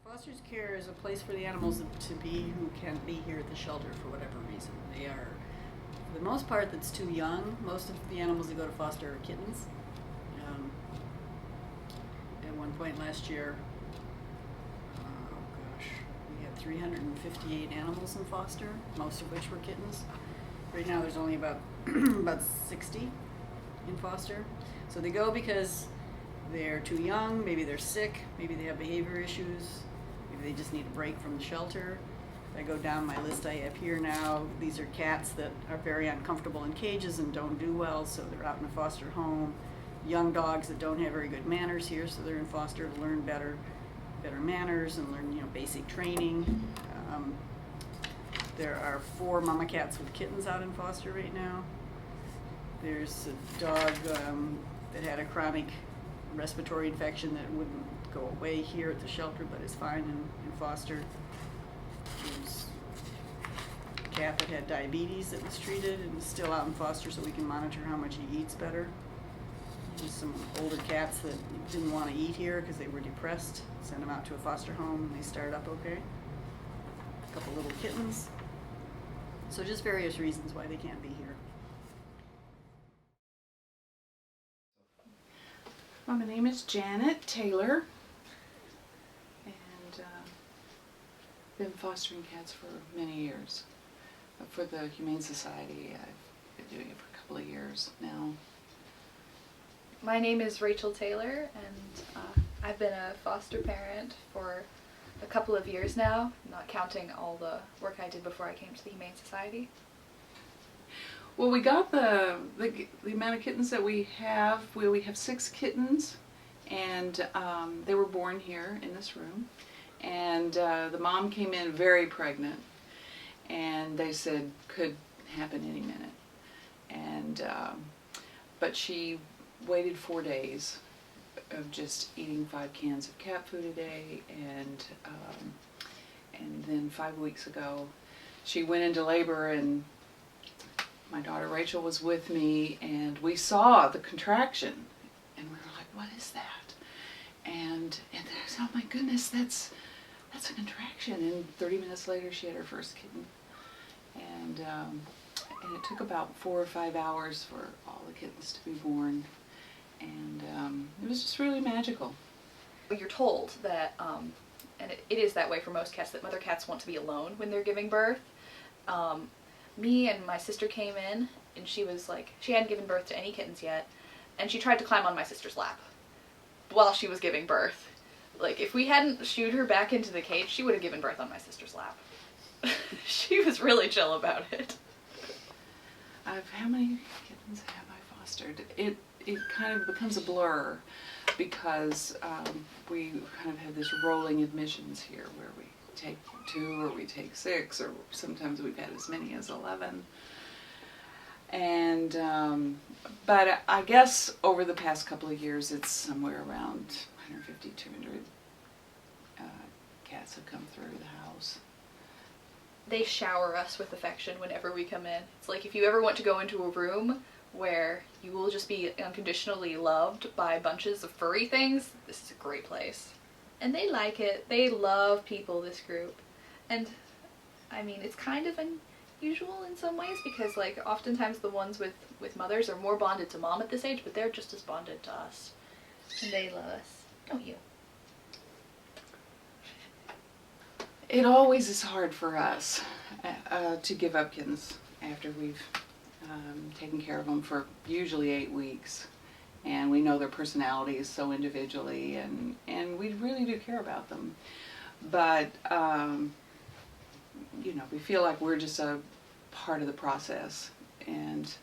Foster care is a place for the animals to be who can't be here at the shelter for whatever reason. They are, for the most part, that's too young. Most of the animals that go to foster are kittens. Um, at one point last year, oh gosh, we had 358 animals in foster, most of which were kittens. Right now, there's only about about 60 in foster. So they go because they're too young, maybe they're sick, maybe they have behavior issues, maybe they just need a break from the shelter. If I go down my list I have here now, these are cats that are very uncomfortable in cages and don't do well, so they're out in a foster home. Young dogs that don't have very good manners here, so they're in foster to learn better manners and learn, basic training. There are 4 mama cats with kittens out in foster right now. There's a dog that had a chronic respiratory infection that wouldn't go away here at the shelter but is fine in foster. There's a cat that had diabetes that was treated and is still out in foster so we can monitor how much he eats better. There's some older cats that didn't want to eat here because they were depressed. Sent them out to a foster home and they started up okay. A couple little kittens. So just various reasons why they can't be here. Well, my name is Janet Taylor, and been fostering cats for many years. For the Humane Society, I've been doing it for a couple of years now. My name is Rachel Taylor, and I've been a foster parent for a couple of years now, not counting all the work I did before I came to the Humane Society. Well, we got the amount of kittens that we have. We have 6 kittens, and they were born here in this room. And the mom came in very pregnant, and they said could happen any minute. And but she waited 4 days of just eating 5 cans of cat food a day, and then 5 weeks ago, she went into labor, and my daughter Rachel was with me, and we saw the contraction, and we were like, "What is that?" And I said, "Oh my goodness, that's a contraction." And 30 minutes later, she had her first kitten, and it took about 4 or 5 hours for all the kittens to be born, and it was just really magical. You're told that, and it is that way for most cats, that mother cats want to be alone when they're giving birth. Me and my sister came in, and she was like, she hadn't given birth to any kittens yet, and she tried to climb on my sister's lap while she was giving birth. Like, if we hadn't shooed her back into the cage, she would have given birth on my sister's lap. She was really chill about it. How many kittens have I fostered? It kind of becomes a blur, because we kind of have this rolling admissions here where we take 2 or we take 6, or sometimes we've had as many as 11. And but I guess over the past couple of years it's somewhere around 150, 200 cats have come through the house. They shower us with affection whenever we come in. It's like if you ever want to go into a room where you will just be unconditionally loved by bunches of furry things, this is a great place. And they like it. They love people, this group. And, I mean, it's kind of unusual in some ways, because, like, oftentimes the ones with mothers are more bonded to mom at this age, but they're just as bonded to us. And they love us. Don't you? It always is hard for us to give up kittens after we've taken care of them for usually 8 weeks. And we know their personalities so individually, and we really do care about them. But, we feel like we're just a part of the process, and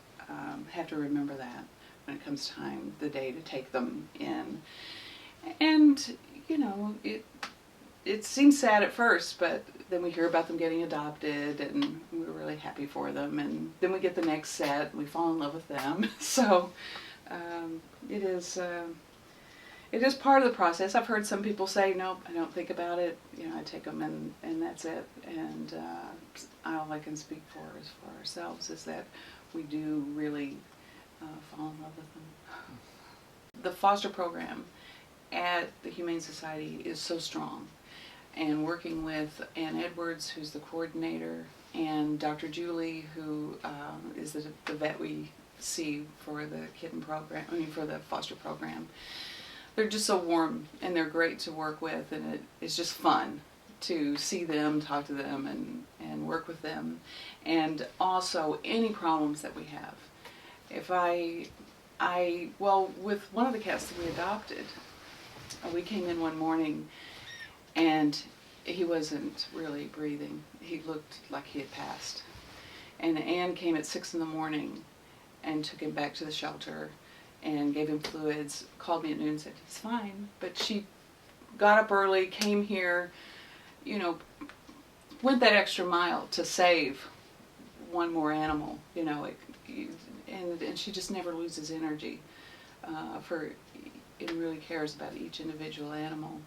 have to remember that when it comes time, the day to take them in. And, it seems sad at first, but then we hear about them getting adopted, and we're really happy for them. And then we get the next set, and we fall in love with them. So it is part of the process. I've heard some people say, "Nope, I don't think about it. I take them and that's it." And all I can speak for is for ourselves is that we do really fall in love with them. The foster program at the Humane Society is so strong, and working with Ann Edwards, who's the coordinator, and Dr. Julie, who is the vet we see for the kitten program, for the foster program. They're just so warm, and they're great to work with, and it's just fun to see them, talk to them, and work with them. And also any problems that we have. If well, with one of the cats that we adopted, we came in one morning and he wasn't really breathing. He looked like he had passed. And Anne came at 6 a.m. and took him back to the shelter and gave him fluids, called me at noon and said, he's fine. But she got up early, came here, you know, went that extra mile to save one more animal, you know, and she just never loses energy it really cares about each individual animal.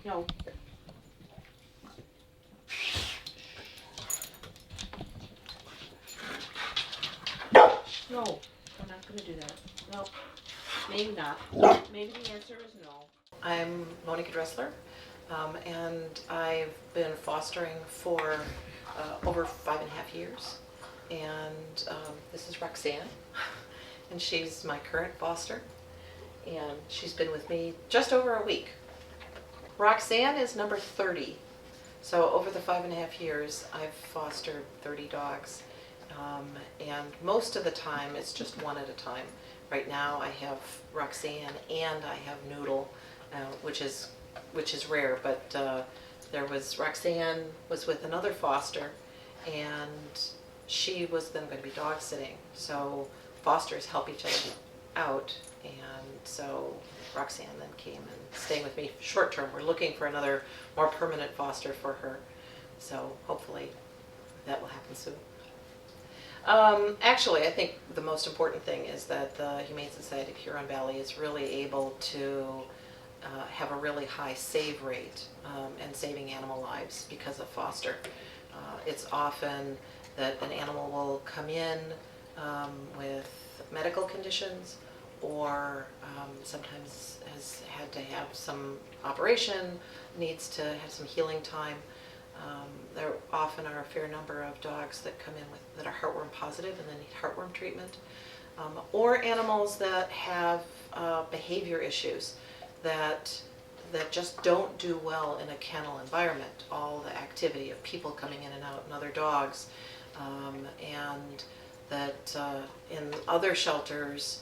No. No, we're not gonna do that. No, maybe not. Maybe the answer is no. I'm Monica Dressler, and I've been fostering for over 5.5 years. And this is Roxanne, and she's my current foster, and she's been with me just over a week. Roxanne is number 30. So over the 5.5 years, I've fostered 30 dogs. And most of the time, it's just one at a time. Right now, I have Roxanne and I have Noodle, which is rare. But Roxanne was with another foster, and she was then going to be dog sitting. So fosters help each other out, and so Roxanne then came and stayed with me short term. We're looking for another more permanent foster for her, so hopefully that will happen soon. Actually, I think the most important thing is that the Humane Society of Huron Valley is really able to have a really high save rate and saving animal lives because of foster. It's often that an animal will come in with medical conditions, or sometimes has had to have some operation, needs to have some healing time. There often are a fair number of dogs that come in that are heartworm positive and then need heartworm treatment, or animals that have behavior issues that just don't do well in a kennel environment. All the activity of people coming in and out and other dogs, and that in other shelters,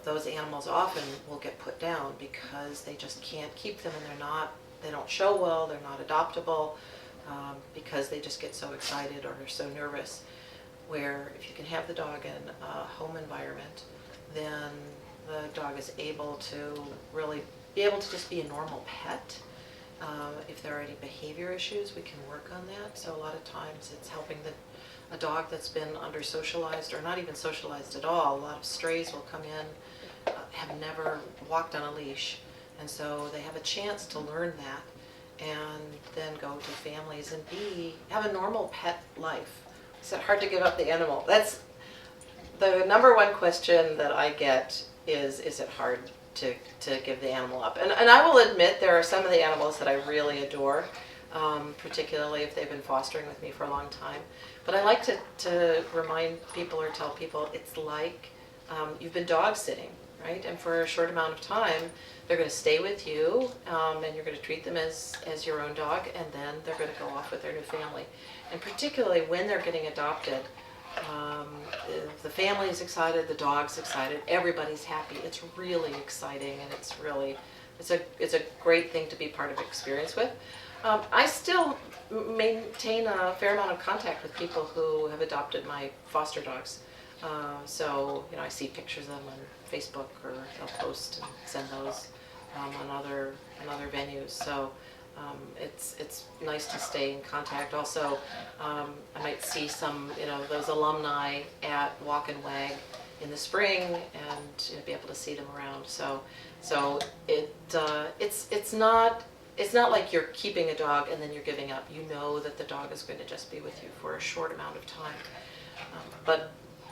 those animals often will get put down because they just can't keep them, and they don't show well, they're not adoptable, because they just get so excited or are so nervous. Where if you can have the dog in a home environment, then the dog is able to really be able to just be a normal pet. If there are any behavior issues, we can work on that. So a lot of times it's helping a dog that's been under-socialized or not even socialized at all. A lot of strays will come in, have never walked on a leash, and so they have a chance to learn that and then go to families and have a normal pet life. Is it hard to give up the animal? That's the number one question that I get is it hard to give the animal up? And I will admit there are some of the animals that I really adore, particularly if they've been fostering with me for a long time. But I like to remind people or tell people it's like you've been dog sitting, right? And for a short amount of time, they're going to stay with you, and you're going to treat them as your own dog, and then they're going to go off with their new family. And particularly when they're getting adopted, the family is excited, the dog's excited, everybody's happy. It's really exciting, and it's a great thing to be part of experience with. I still maintain a fair amount of contact with people who have adopted my foster dogs. So, I see pictures of them on Facebook, or they'll post and send those on other venues. So it's nice to stay in contact. Also, I might see some, those alumni at Walk and Wag in the spring, and be able to see them around. So it's not like you're keeping a dog and then you're giving up. You know that the dog is going to just be with you for a short amount of time. But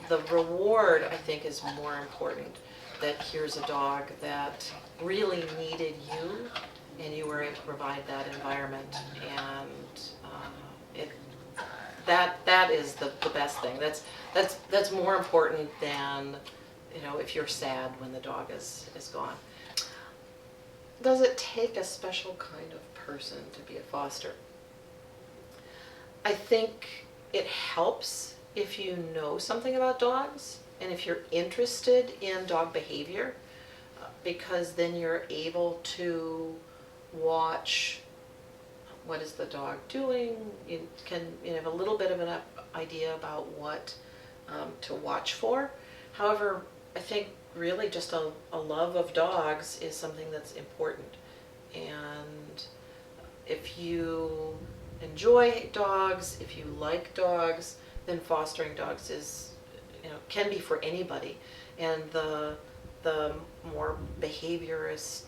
the reward, I think, is more important. That here's a dog that really needed you, and you were able to provide that environment, and that is the best thing. That's more important than, if you're sad when the dog is gone. Does it take a special kind of person to be a foster? I think it helps if you know something about dogs and if you're interested in dog behavior, because then you're able to watch what is the dog doing. You can have a little bit of an idea about what to watch for. However, I think really just a love of dogs is something that's important. And if you enjoy dogs, if you like dogs, then fostering dogs is, can be for anybody. And the more behaviorist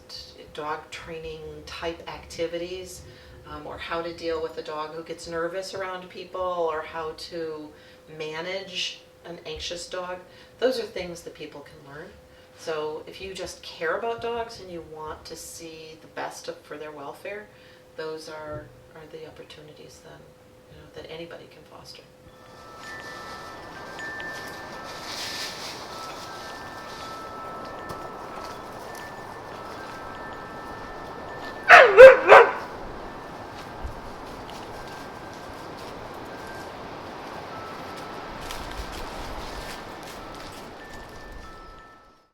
dog training type activities, or how to deal with a dog who gets nervous around people, or how to manage an anxious dog, those are things that people can learn. So if you just care about dogs and you want to see the best for their welfare, those are the opportunities then, that anybody can foster.